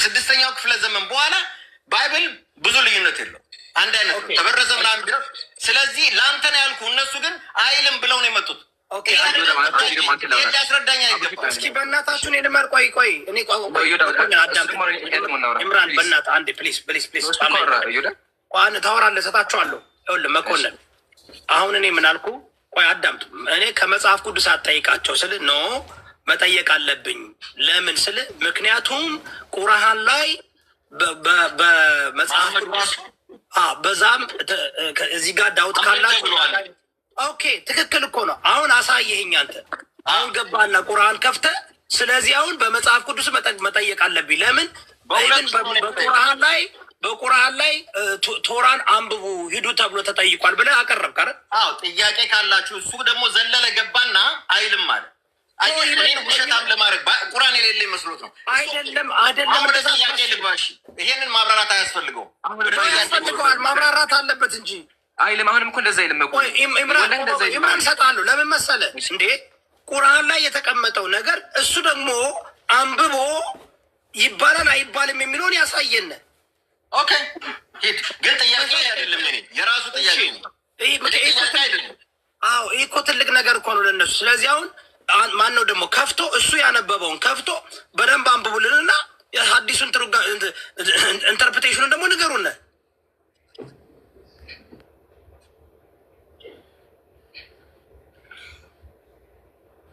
ከስድስተኛው ክፍለ ዘመን በኋላ ባይብል ብዙ ልዩነት የለው አንድ አይነት ነው ተበረዘ ምናምን ቢለው ስለዚህ ለአንተ ነው ያልኩ እነሱ ግን አይልም ብለው ነው የመጡት ያስረዳኛ አይገባም እስኪ በእናታችሁ እኔ ልመር ቆይ እኔ ኢምራን በእናትህ አንዴ ፕሊዝ ታወራለህ እሰጣችኋለሁ ይኸውልህ መኮንን አሁን እኔ ምን አልኩ ቆይ አዳምጡ እኔ ከመጽሐፍ ቅዱስ አትጠይቃቸው ስል ኖ መጠየቅ አለብኝ ለምን ስል ምክንያቱም ቁርአን ላይ በመጽሐፍ ቅዱስ በዛም እዚህ ጋር ዳውት ካላችሁ ኦኬ ትክክል እኮ ነው አሁን አሳየኸኝ አንተ አሁን ገባና ቁርአን ከፍተህ ስለዚህ አሁን በመጽሐፍ ቅዱስ መጠየቅ አለብኝ ለምን በቁርአን ላይ ቶራን አንብቡ ሂዱ ተብሎ ተጠይቋል ብለህ አቀረብክ አይደል አዎ ጥያቄ ካላችሁ እሱ ደግሞ ዘለለ ገባና አይልም ማለት አይደለም ውሸታም ለማድረግ ቁርአን የሌለ መስሎት ነው አይደለም እንደዛ ጥያቄ ልባሽ ይሄንን ማብራራት አያስፈልገው ያስፈልገዋል ማብራራት አለበት እንጂ አይልም አሁንም እኮ እንደዛ አይልም እኮ ኢምራን ሰጣለሁ ለምን መሰለ እንዴ ቁርአን ላይ የተቀመጠው ነገር እሱ ደግሞ አንብቦ ይባላል አይባልም የሚለውን ያሳየን ኦኬ ሂድ ግን ጥያቄ አይደለም እኔ የራሱ ጥያቄ ነው አዎ እኮ ትልቅ ነገር እኮ ነው ለነሱ ስለዚህ አሁን ማን ነው ደግሞ ከፍቶ እሱ ያነበበውን ከፍቶ በደንብ አንብቡልንና የሐዲሱን ኢንተርፕሬቴሽኑን ደግሞ ንገሩን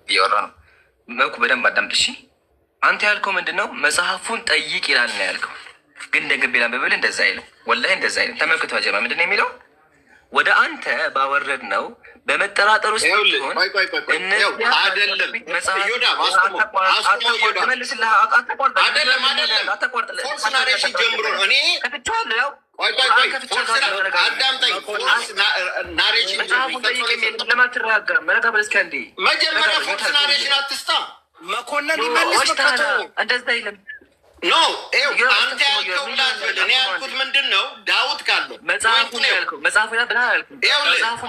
እያወራ ነው መኩ በደንብ አዳምጥ እሺ አንተ ያልከው ምንድነው መጽሐፉን ጠይቅ ይላል ነው ያልከው ግን እንደገበላ በብል እንደዛ አይልም ወላሂ እንደዛ አይልም ተመልክቶ አጀማ ምንድነው የሚለው ወደ አንተ ባወረድ ነው በመጠራጠር ውስጥ ሆነ አይደለም ይሁዳ ፎርስ ናሬሽን ጀምሮ ነው እኔ ከፍቻለሁ አዳምጠኝ ናሬሽን ለማትረጋጋ መረጋበል እስከንዲ መጀመሪያ ፎርስ ናሬሽን አትስታ መኮንን ይመልስ በቃ እንደዛ አይልም ኖ አንተ ያልከው ብላትበል እኔ ያልኩት ምንድን ነው ዳዊት ካለ መጽሐፉን ያልከው መጽሐፉ ብላ ያልኩት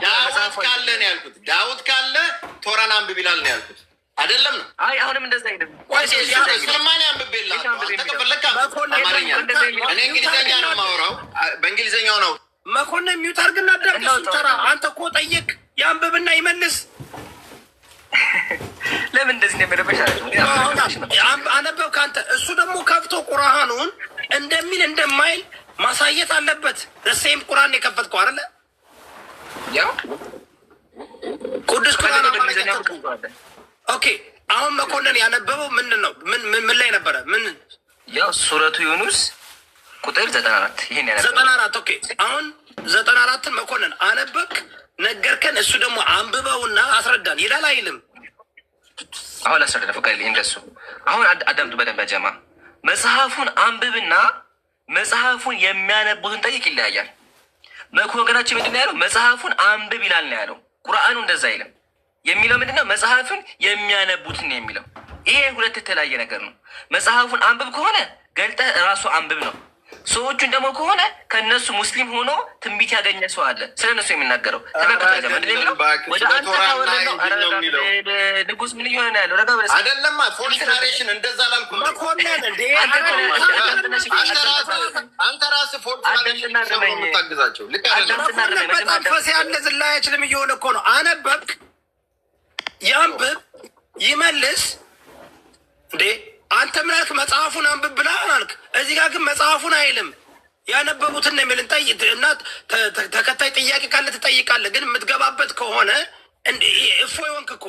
ዳዊት ካለ ነው ያልኩት ዳዊት ካለ ቶራን አንብብ ይላል ነው ያልኩት አይደለም ነው አይ አሁንም እንደዛ አይደለም ስለማን አንብቤላ ተቀበለካ አማርኛ እኔ እንግሊዘኛ ነው የማወራው በእንግሊዘኛው ነው መኮንን ሚውት አድርግና አዳምጥ ተራ አንተ እኮ ጠይቅ ያንብብና ይመልስ ለምን እንደዚህ ነው መረበሻሽ አነበብክ አንተ እሱ ደግሞ ከፍቶ ቁርአኑን እንደሚል እንደማይል ማሳየት አለበት ደሴም ቁርአን የከፈትከው አይደለ ያው ቅዱስ ቁርአን ኦኬ አሁን መኮንን ያነበበው ምንድነው ምን ላይ ነበረ ምን ያው ሱረቱ ዩኑስ ቁጥር 94 ይሄን ያነበበው 94 ኦኬ አሁን 94ን መኮንን አነበብክ ነገርከን እሱ ደግሞ አንብበውና አስረዳን ይላል አይልም አሁን አስረዳ ፈቃድ እንደሱ አሁን አዳምጡ በደንብ ጀማ መጽሐፉን አንብብና መጽሐፉን የሚያነቡትን ጠይቅ ይለያያል መኮንናችን ምንድነው ያለው መጽሐፉን አንብብ ይላል ነው ያለው ቁርአኑ እንደዛ አይልም የሚለው ምንድነው መጽሐፉን የሚያነቡትን ነው የሚለው ይሄ ሁለት የተለያየ ነገር ነው መጽሐፉን አንብብ ከሆነ ገልጠህ ራሱ አንብብ ነው ሰዎቹን ደግሞ ከሆነ ከነሱ ሙስሊም ሆኖ ትንቢት ያገኘ ሰው አለ ስለነሱ የሚናገረው ተመልከቱ ምንድነው የሚለው ወደ አንተ ታወረደው ንጉስ ምን ይሆነ ያለው ረጋ በለስ አይደለም ፎርስ ናሬሽን እንደዛ አላልኩም መኮንን እንዴ አንተ ራስህ ፎርስ ናሬሽን ነው ታግዛቸው ልክ አይደለም በጣም ፈስ ያለ ዝላ አይችልም እየሆነ እኮ ነው አነበብክ ያንብብ ይመልስ እንዴ አንተ ምን አልክ መጽሐፉን አንብብ ብለህ አልክ እዚህ ጋር ግን መጽሐፉን አይልም ያነበቡትን ነው የሚልን ጠይቅ እና ተከታይ ጥያቄ ካለ ትጠይቃለህ ግን የምትገባበት ከሆነ እፎይ ወንክ እኮ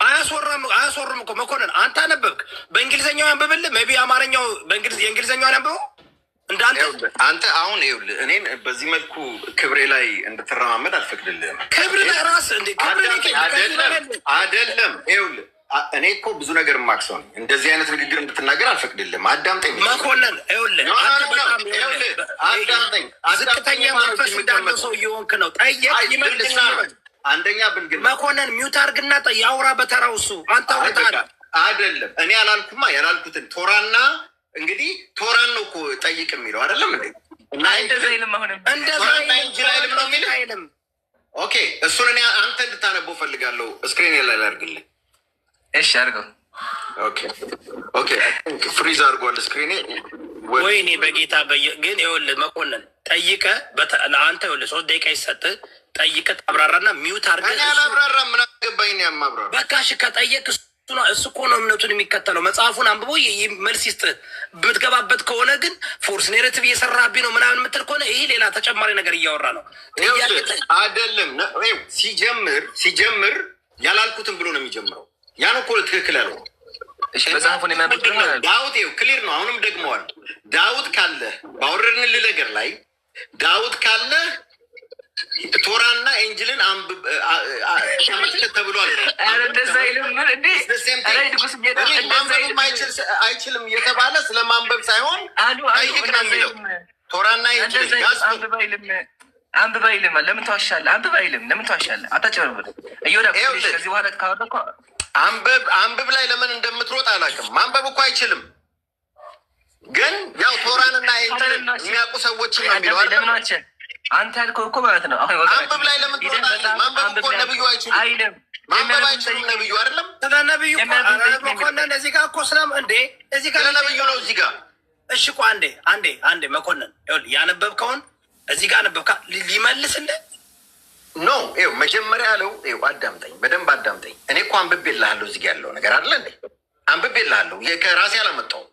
አያስወርም እኮ መኮንን አንተ አነበብክ በእንግሊዝኛው ያንብብልህ ሜይ ቢ አማርኛው የእንግሊዝኛው ያንብበው አንተ አሁን ይኸውልህ እኔን በዚህ መልኩ ክብሬ ላይ እንድትረማመድ አልፈቅድልህም ክብር ራስ እንደ ክብር አይደለም ይኸውልህ እኔ እኮ ብዙ ነገር የማክሰው ነኝ እንደዚህ አይነት ንግግር እንድትናገር አልፈቅድልህም አዳምጠኝ መኮንን ይኸውልህ አዳምጠኝ ዝቅተኛ መንፈስ እንዳለው ሰው እየሆንክ ነው ጠየቅ ይመልስ አንደኛ ብልግና መኮንን ሚውት አድርግና ያውራ በተራው እሱ አንተ አውርተሃል አይደለም እኔ ያላልኩትን ቶራና እንግዲህ ቶራን ነው እኮ ጠይቅ የሚለው አይደለም እንዴ እና እንደዛ ይልም አሁንም እንደዛ ይልም ነው የሚለው ኦኬ እሱን እኔ አንተ እንድታነበው ፈልጋለሁ ስክሪን ላይ አድርግልኝ እሺ አድርገው ኦኬ ፍሪዝ አድርጓል ስክሪኔ። ወይኔ በጌታ ግን ይኸውልህ መኮንን ጠይቀህ ለአንተ ይኸውልህ 3 ደቂቃ ይሰጥህ ጠይቀህ ታብራራና ሚውት አድርገህ። እኔ አላብራራም። ምን አገባኝ ነው የማብራራ። በቃ እሺ ከጠየቅህ እሱ እኮ ነው እምነቱን የሚከተለው። መጽሐፉን አንብቦ መልስ ይስጥህ። ብትገባበት ከሆነ ግን ፎርስ ኔሬቲቭ እየሰራብኝ ነው ምናምን የምትል ከሆነ ይሄ ሌላ ተጨማሪ ነገር እያወራ ነው። አይደለም ሲጀምር ያላልኩትም ብሎ ነው የሚጀምረው። ያን እኮ ትክክል ያለው መጽሐፉን ዳዊት ክሊር ነው። አሁንም ደግመዋል። ዳዊት ካለ ባወረድንልህ ነገር ላይ ዳዊት ካለ ቶራና ኤንጅልን ተመልከት ተብሏል። አይችልም እየተባለ ስለ ማንበብ ሳይሆን ጠይቅ ነው የሚለው። ቶራና ኤንጅልን አንብብ አይልም። ለምን ተዋሻለህ? አንብብ አይልም። ለምን ተዋሻለህ? አታጭበርብር። ከዚህ በኋላ ካወራ አንብብ ላይ ለምን እንደምትሮጥ አላውቅም። ማንበብ እኮ አይችልም፣ ግን ያው ቶራንና ኤንጅልን የሚያውቁ ሰዎች ነው የሚለው። አንተ ያልከው እኮ ማለት ነው። አንብብ ላይ ለምን ትሮጣለህ? ማንበብ እኮ ነብዩ አይችልም። ማንበብ አይችልም ነብዩ አይደለም። ስለ ነብዩ መኮንን እዚህ ጋር እኮ እዚህ ጋር ነብዩ ነው እዚህ ጋር። እሺ እኮ አንዴ መኮንን ያነበብከውን እዚህ ጋር ነበብካ ሊመልስልህ ኖ መጀመሪያ ያለው አዳምጠኝ፣ በደንብ አዳምጠኝ። እኔ እኮ አንብቤልሃለሁ እዚህ ያለው ነገር አለ እንዴ? አንብቤልሃለሁ። ከራሴ አላመጣሁም።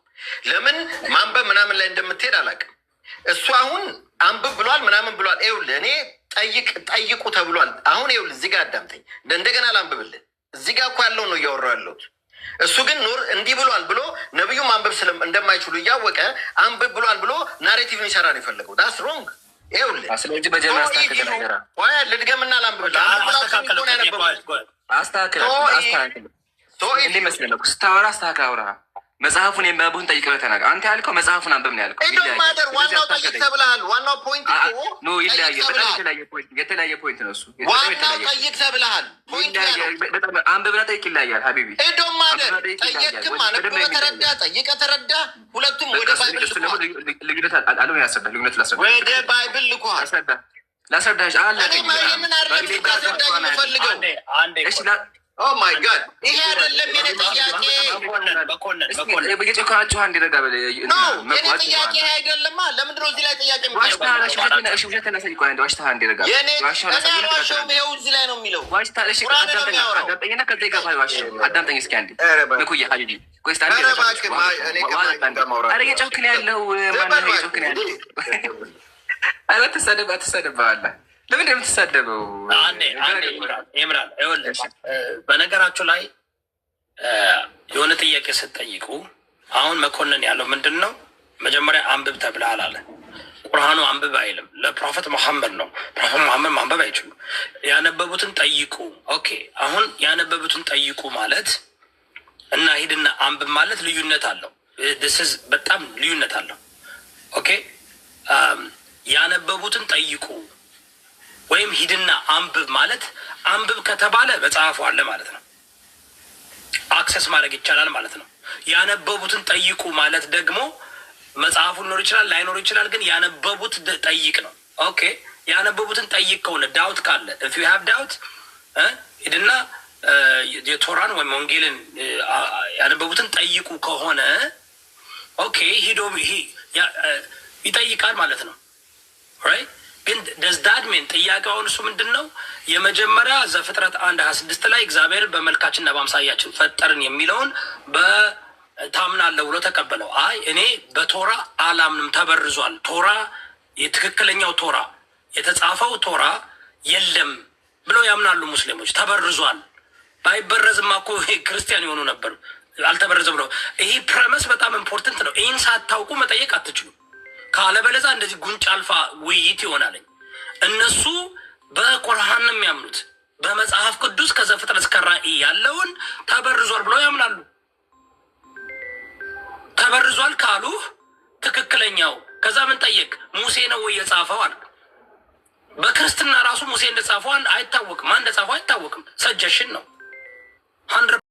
ለምን ማንበብ ምናምን ላይ እንደምትሄድ አላውቅም። እሱ አሁን አንብብ ብሏል ምናምን ብሏል። ይኸውልህ እኔ ጠይቁ ተብሏል። አሁን ይኸውልህ እዚህ ጋር አዳምጠኝ፣ እንደገና ላንብብልህ። እዚህ ጋር እኮ ያለው ነው እያወራሁ ያለሁት። እሱ ግን እንዲህ ብሏል ብሎ ነብዩ ማንበብ እንደማይችሉ እያወቀ አንብብ ብሏል ብሎ ናሬቲቭን ይሰራ ነው የፈለገው። ዳስ ሮንግ። ይኸውልህ ልድገምና ላንብብልህ። ስታወራ አስተካክል አውራ። መጽሐፉን የሚያነቡትን ጠይቀህ ተናገር። አንተ ያልከው መጽሐፉን አንብብ ነው ያልከው። ዋናው ጠይቅ ተብለሃል። ዋናው ፖይንት ይለያየ። በጣም የተለያየ ፖይንት ነው እሱ። ዋናው ጠይቅ ተብለሃል። አንብብና ጠይቅ ይለያያል ሀቢቢ። ሄዶም ማደር ጠየቅክም አነበበ ተረዳ፣ ጠይቀ ተረዳ። ሁለቱም ወደ ባይብል ልኳል። ልዩነት አለው። ያስረዳ። ልዩነት ላስረዳ። ወደ ባይብል ልኳል። ላስረዳሽ አለ። ምን አረግ ታስረዳኝ የምፈልገው ኦ ማይ ጋድ ይሄ አይደለም የኔ ጥያቄ። በየጨካችሁ አንድ ረጋ በለ ነው የኔ ጥያቄ ይሄ አይደለም። ለምንድን ነው እዚህ ላይ ጥያቄ ይሄው እዚህ ላይ ነው የሚለው። አዳምጠኝ እስኪ አንዴ ምኩዬ ሀቢቢ እየጮክን ያለው እየጮክን ያለው ኧረ ትሰደባለህ። ለምን የምትሳደበው? ይምራል በነገራችሁ ላይ የሆነ ጥያቄ ስትጠይቁ አሁን መኮንን ያለው ምንድን ነው? መጀመሪያ አንብብ ተብለሃል አለ። ቁርአኑ አንብብ አይልም፣ ለፕሮፌት መሐመድ ነው። ፕሮፌት መሐመድ ማንበብ አይችሉም። ያነበቡትን ጠይቁ። ኦኬ አሁን ያነበቡትን ጠይቁ ማለት እና ሂድና አንብብ ማለት ልዩነት አለው። በጣም ልዩነት አለው። ኦኬ ያነበቡትን ጠይቁ ወይም ሂድና አንብብ ማለት አንብብ ከተባለ መጽሐፉ አለ ማለት ነው። አክሰስ ማድረግ ይቻላል ማለት ነው። ያነበቡትን ጠይቁ ማለት ደግሞ መጽሐፉ ሊኖር ይችላል ላይኖር ይችላል፣ ግን ያነበቡት ጠይቅ ነው። ኦኬ ያነበቡትን ጠይቅ ከሆነ ዳውት ካለ if you have doubt ሂድና የቶራን ወይም ወንጌልን ያነበቡትን ጠይቁ ከሆነ ኦኬ ሂዶ ይጠይቃል ማለት ነው። ራይት ግን ደዝዳድሜን ጥያቄውን እሱ ምንድን ነው? የመጀመሪያ ዘፍጥረት 1:26 ላይ እግዚአብሔር በመልካችንና በአምሳያችን ፈጠርን የሚለውን ታምናለህ ብሎ ተቀበለው። አይ እኔ በቶራ አላምንም ተበርዟል፣ ቶራ የትክክለኛው ቶራ የተጻፈው ቶራ የለም ብለው ያምናሉ ሙስሊሞች። ተበርዟል። ባይበረዝማ እኮ ክርስቲያን የሆኑ ነበር። አልተበረዘም ብለው ይሄ ፕረመስ በጣም ኢምፖርተንት ነው። ይህን ሳታውቁ መጠየቅ አትችሉም። ካለበለዛ እንደዚህ ጉንጭ አልፋ ውይይት ይሆናለኝ። እነሱ በቁርአን ነው የሚያምኑት። በመጽሐፍ ቅዱስ ከዘፍጥረት እስከ ራዕይ ያለውን ተበርዟል ብለው ያምናሉ። ተበርዟል ካሉ ትክክለኛው ከዛ ምን ጠየቅ? ሙሴ ነው ወይ የጻፈው አለ። በክርስትና ራሱ ሙሴ እንደጻፈው አይታወቅም። ማን እንደጻፈው አይታወቅም። ሰጀሽን ነው 100